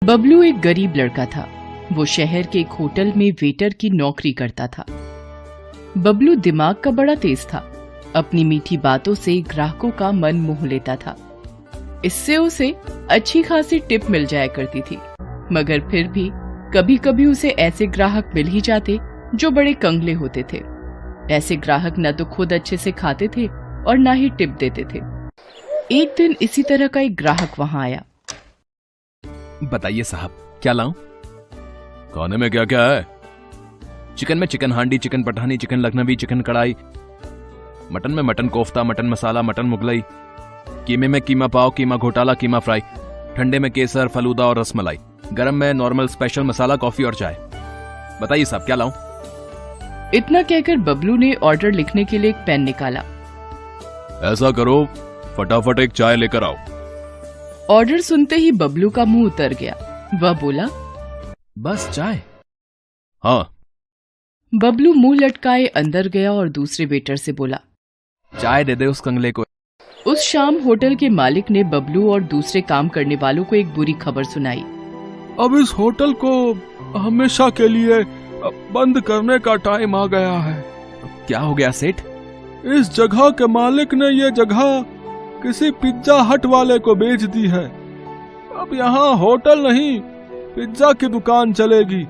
बबलू एक गरीब लड़का था। वो शहर के एक होटल में वेटर की नौकरी करता था। बबलू दिमाग का बड़ा तेज था। अपनी मीठी बातों से ग्राहकों का मन मोह लेता था। इससे उसे अच्छी खासी टिप मिल जाया करती थी, मगर फिर भी कभी कभी उसे ऐसे ग्राहक मिल ही जाते जो बड़े कंगले होते थे। ऐसे ग्राहक न तो खुद अच्छे से खाते थे और न ही टिप देते थे। एक दिन इसी तरह का एक ग्राहक वहां आया। बताइए साहब, क्या लाऊं? खाने में क्या क्या है? चिकन में chicken handi, chicken Pathani, chicken Lakhnavi, chicken kadai. Mutton में mutton kofta, mutton masala, mutton Mughlai. कीमे में कीमा पाव, कीमा घोटाला, कीमा फ्राई। ठंडे में केसर, फलूदा और रसमलाई। गरम में नॉर्मल, स्पेशल, मसाला, कॉफी और चाय। बताइए साहब, क्या लाऊं? इतना कहकर बबलू ने ऑर्डर लिखने के लिए एक पेन निकाला। ऐसा करो, फटाफट एक चाय लेकर आओ। ऑर्डर सुनते ही बबलू का मुंह उतर गया। वह बोला, बस चाय? हाँ। बबलू मुंह लटकाए अंदर गया और दूसरे वेटर से बोला, चाय दे दे उस कंगले को। उस शाम होटल के मालिक ने बबलू और दूसरे काम करने वालों को एक बुरी खबर सुनाई। अब इस होटल को हमेशा के लिए बंद करने का टाइम आ गया है। क्या हो गया सेठ? इस जगह के मालिक ने ये जगह किसी पिज्जा हट वाले को बेच दी है। अब यहाँ होटल नहीं, पिज्जा की दुकान चलेगी।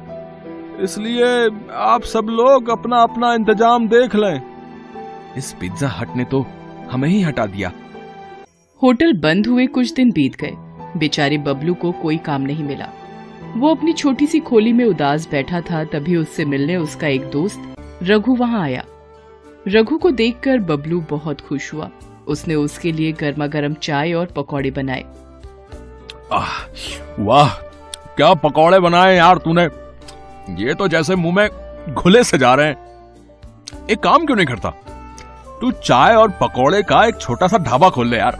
इसलिए आप सब लोग अपना अपना इंतजाम देख लें। इस पिज्जा हट ने तो हमें ही हटा दिया। होटल बंद हुए कुछ दिन बीत गए। बेचारे बबलू को कोई काम नहीं मिला। वो अपनी छोटी सी खोली में उदास बैठा था। तभी उससे मिलने उसका एक दोस्त रघु वहां आया। रघु को देखकर बबलू बहुत खुश हुआ। उसने उसके लिए गर्मा गर्म चाय और पकौड़े बनाए। वाह, क्या पकौड़े बनाए यार तूने। ये तो जैसे मुंह में घुले से जा रहे हैं। एक काम क्यों नहीं करता, तू चाय और पकौड़े का एक छोटा सा ढाबा खोल ले यार।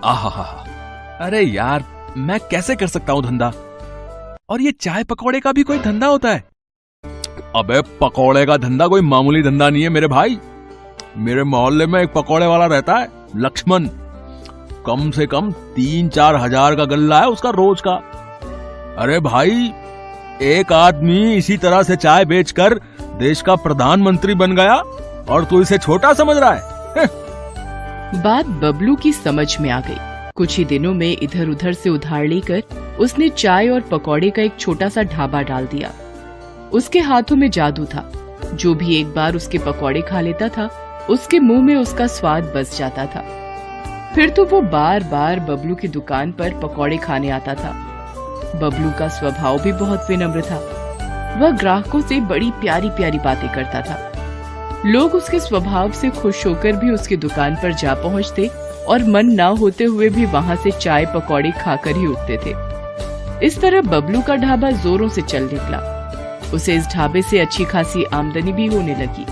आहा, अरे यार, मैं कैसे कर सकता हूं धंधा? और ये चाय पकौड़े का भी कोई धंधा होता है? अबे पकौड़े का धंधा कोई मामूली धंधा नहीं है मेरे भाई। मेरे मोहल्ले में एक पकौड़े वाला रहता है, लक्ष्मण। कम से कम 3-4 हजार का गल्ला है उसका रोज का। अरे भाई, एक आदमी इसी तरह से चाय बेचकर देश का प्रधानमंत्री बन गया और तू इसे छोटा समझ रहा है? बात बबलू की समझ में आ गई। कुछ ही दिनों में इधर उधर से उधार लेकर उसने चाय और पकौड़े का एक छोटा सा ढाबा डाल दिया। उसके हाथों में जादू था। जो भी एक बार उसके पकौड़े खा लेता था, उसके मुंह में उसका स्वाद बस जाता था। फिर तो वो बार बार बबलू की दुकान पर पकौड़े खाने आता था। बबलू का स्वभाव भी बहुत विनम्र था। वह ग्राहकों से बड़ी प्यारी प्यारी बातें करता था। लोग उसके स्वभाव से खुश होकर भी उसकी दुकान पर जा पहुंचते और मन ना होते हुए भी वहां से चाय पकौड़े खाकर ही उठते थे। इस तरह बबलू का ढाबा जोरों से चल निकला। उसे इस ढाबे से अच्छी खासी आमदनी भी होने लगी।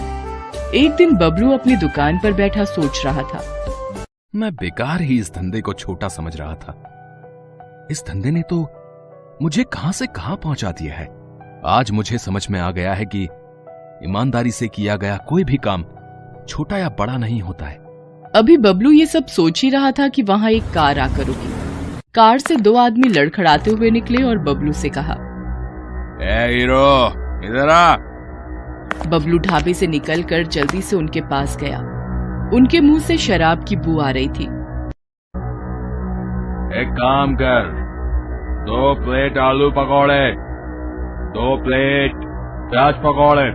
एक दिन बबलू अपनी दुकान पर बैठा सोच रहा था, मैं बेकार ही इस धंधे को छोटा समझ रहा था। इस धंधे ने तो मुझे कहां से कहां पहुंचा दिया है। आज मुझे समझ में आ गया है कि ईमानदारी से किया गया कोई भी काम छोटा या बड़ा नहीं होता है। अभी बबलू ये सब सोच ही रहा था कि वहां एक कार आकर रुकी। कार से 2 आदमी लड़खड़ाते हुए निकले और बबलू से कहा, ए हीरो, इधर आ। बबलू ढाबे से निकलकर जल्दी से उनके पास गया। उनके मुंह से शराब की बू आ रही थी। एक काम कर, 2 प्लेट आलू पकौड़े, 2 प्लेट प्याज पकौड़े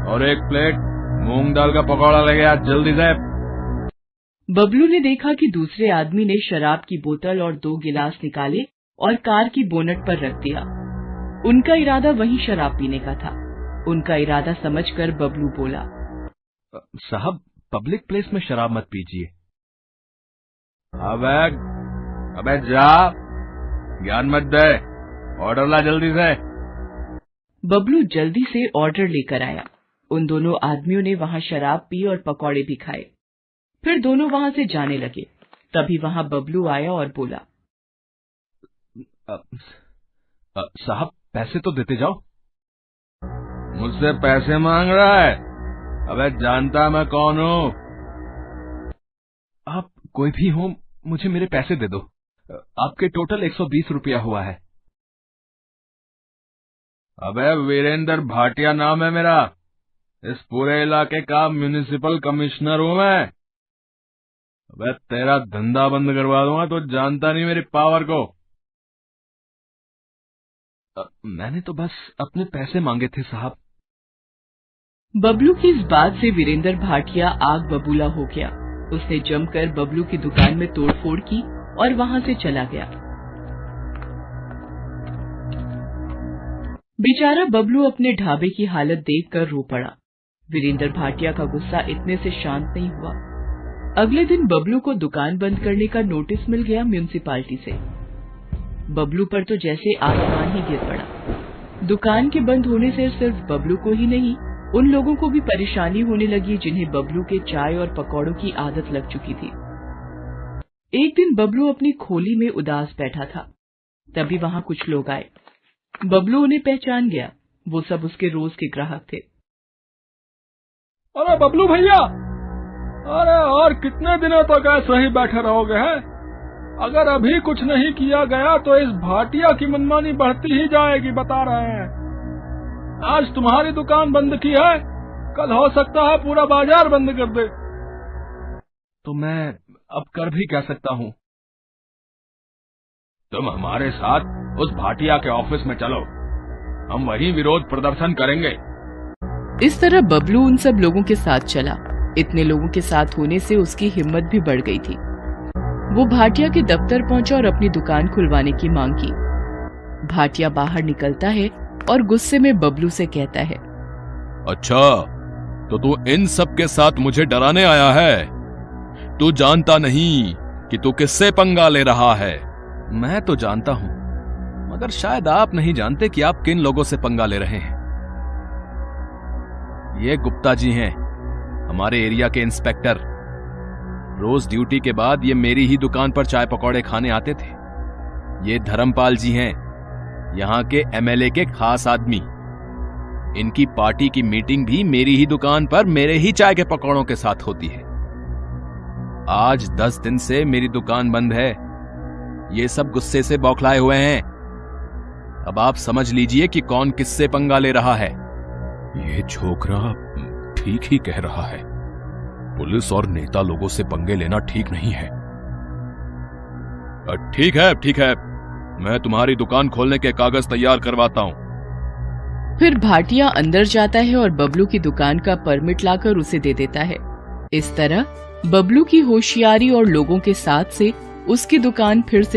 और 1 प्लेट मूंग दाल का पकौड़ा लेके आ जल्दी से। बबलू ने देखा कि दूसरे आदमी ने शराब की बोतल और 2 गिलास निकाले और कार की बोनट पर रख दिया। उनका इरादा वहीं शराब पीने का था। उनका इरादा समझकर बबलू बोला, साहब, पब्लिक प्लेस में शराब मत पीजिए। अबे जा, ज्ञान मत दे, ऑर्डर ला जल्दी से। बबलू जल्दी से ऑर्डर लेकर आया। उन दोनों आदमियों ने वहां शराब पी और पकौड़े भी खाए। फिर दोनों वहां से जाने लगे। तभी वहां बबलू आया और बोला, साहब, पैसे तो देते जाओ। मुझसे पैसे मांग रहा है? अबे जानता मैं कौन हूँ? आप कोई भी हो, मुझे मेरे पैसे दे दो। आपके टोटल 120 रुपया हुआ है। अबे वीरेंद्र भाटिया नाम है मेरा, इस पूरे इलाके का म्युनिसिपल कमिश्नर हूं मैं। अबे तेरा धंधा बंद करवा दूंगा, तो जानता नहीं मेरी पावर को। मैंने तो बस अपने पैसे मांगे थे साहब। बबलू की इस बात से वीरेंद्र भाटिया आग बबूला हो गया। उसने जमकर बबलू की दुकान में तोड़फोड़ की और वहां से चला गया। बेचारा बबलू अपने ढाबे की हालत देखकर रो पड़ा। वीरेंद्र भाटिया का गुस्सा इतने से शांत नहीं हुआ। अगले दिन बबलू को दुकान बंद करने का नोटिस मिल गया म्युनिसिपालिटी से। बबलू पर तो जैसे आसमान ही गिर पड़ा। दुकान के बंद होने से सिर्फ बबलू को ही नहीं, उन लोगों को भी परेशानी होने लगी जिन्हें बबलू के चाय और पकौड़ों की आदत लग चुकी थी। एक दिन बबलू अपनी खोली में उदास बैठा था, तभी वहां कुछ लोग आए। बबलू उन्हें पहचान गया। वो सब उसके रोज के ग्राहक थे। अरे बबलू भैया, अरे और कितने दिनों तक ऐसे ही बैठे रहोगे हैं? अगर अभी कुछ नहीं किया गया तो इस भाटिया की मनमानी बढ़ती ही जाएगी, बता रहे हैं। आज तुम्हारी दुकान बंद की है, कल हो सकता है पूरा बाजार बंद कर दे। तो मैं अब कर भी क्या सकता हूँ? तुम हमारे साथ उस भाटिया के ऑफिस में चलो, हम वहीं विरोध प्रदर्शन करेंगे। इस तरह बबलू उन सब लोगों के साथ चला। इतने लोगों के साथ होने से उसकी हिम्मत भी बढ़ गई थी। वो भाटिया के दफ्तर पहुंचा और अपनी दुकान खुलवाने की मांग की। भाटिया बाहर निकलता है और गुस्से में बबलू से कहता है, अच्छा, तो तू इन सब के साथ मुझे डराने आया है? तू जानता नहीं कि तू किससे पंगा ले रहा है। मैं तो जानता हूं, मगर शायद आप नहीं जानते कि आप किन लोगों से पंगा ले रहे हैं। ये गुप्ता जी हैं, हमारे एरिया के इंस्पेक्टर। रोज ड्यूटी के बाद ये मेरी ही दुकान पर चाय पकौड़े खाने आते थे। ये धर्मपाल जी हैं, यहां के एमएलए के खास आदमी। इनकी पार्टी की मीटिंग भी मेरी ही दुकान पर मेरे ही चाय के पकौड़ों के साथ होती है। आज 10 दिन से मेरी दुकान बंद है। ये सब गुस्से से बौखलाए हुए हैं। अब आप समझ लीजिए कि कौन किससे पंगा ले रहा है। ये छोकरा ठीक ही कह रहा है। पुलिस और नेता लोगों से पंगे लेना ठीक नहीं है। ठीक है, मैं तुम्हारी दुकान खोलने के कागज तैयार करवाता हूं। फिर भाटिया अंदर जाता है और बबलू की दुकान का परमिट लाकर उसे दे देता है। इस तरह बबलू की होशियारी और लोगों के साथ से उसकी दुकान फिर से